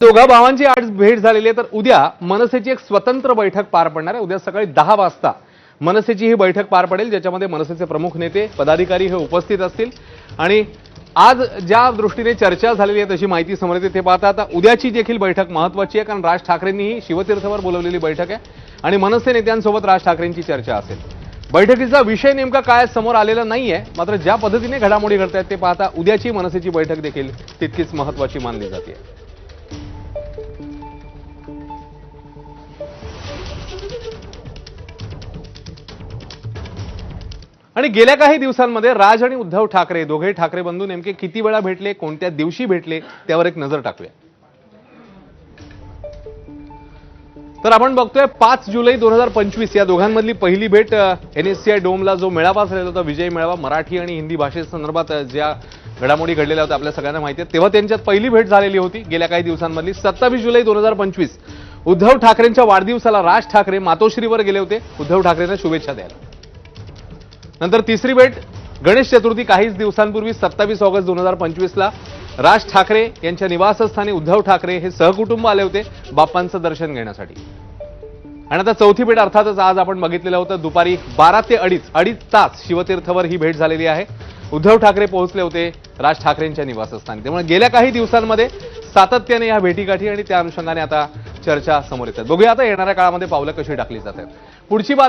दोघा भावांची आज भेट झालेली आहे, तर उद्या मनसेची एक स्वतंत्र बैठक पार पडणार आहे। उद्या सकाळी 10 वाजता मनसेची ही बैठक पार पडेल, ज्याच्यामध्ये मनसेचे प्रमुख नेते पदाधिकारी हे उपस्थित असतील। आणि आज ज्या दृष्टीने चर्चा झालेली आहे तशी माहिती समोर येते ते पाहता आता उद्याची देखील बैठक महत्त्वाची आहे, कारण राज ठाकरेंनी शिवतीर्थवर बोलवलेली बैठक आहे आणि मनसे नेत्यांसोबत राज ठाकरेंची चर्चा असेल। बैठकीचा विषय नेमका काय समोर आलेला नाहीये, मात्र ज्या पद्धतीने घडामोडी घडतायत ते पाहता उद्याची मनसेची बैठक देखील तितकीच महत्त्वाची मानली जाते। आणि गेल्या काही दिवसांमध्ये राज आणि उद्धव ठाकरे दोघे ठाकरे बंधू नेमके किती वेळा भेटले, कोणत्या दिवशी भेटले, त्यावर एक नजर टाकूया। तर आपण बघतोय 5 जुलै 2025 या दोघांमधली पहिली भेट NSCI डोमला जो मेळावा झालेला होता, विजय मेळावा, मराठी आणि हिंदी भाषेसंदर्भात ज्या घडामोडी घडलेल्या होत्या आपल्या सगळ्यांना माहिती आहे, तेव्हा त्यांच्यात पहिली भेट झालेली होती। गेल्या काही दिवसांमधली 27 जुलै 2025 उद्धव ठाकरेंच्या वाढदिवसाला राज ठाकरे मातोश्रीवर गेले होते उद्धव ठाकरेंना शुभेच्छा द्यायला। नंतर तिसरी भेट गणेश चतुर्थी काहीच दिवसांपूर्वी 27 ऑगस्ट 2025 ला राज ठाकरे यांच्या निवासस्थानी उद्धव ठाकरे हे सहकुटुंब आले होते बाप्पांचं दर्शन घेण्यासाठी। आणि आता चौथी भेट अर्थातच आज आपण बघितलेलं होतं, दुपारी 12 ते अडीच तास शिवतीर्थवर ही भेट झालेली आहे। उद्धव ठाकरे पोहोचले होते राज ठाकरेंच्या निवासस्थानी। त्यामुळे गेल्या काही दिवसांमध्ये सातत्याने या भेटीगाठी आणि त्या अनुषंगाने आता चर्चा समोर येतात। बघूया आता येणाऱ्या काळामध्ये पावलं कशी टाकली जातात। पुढची बात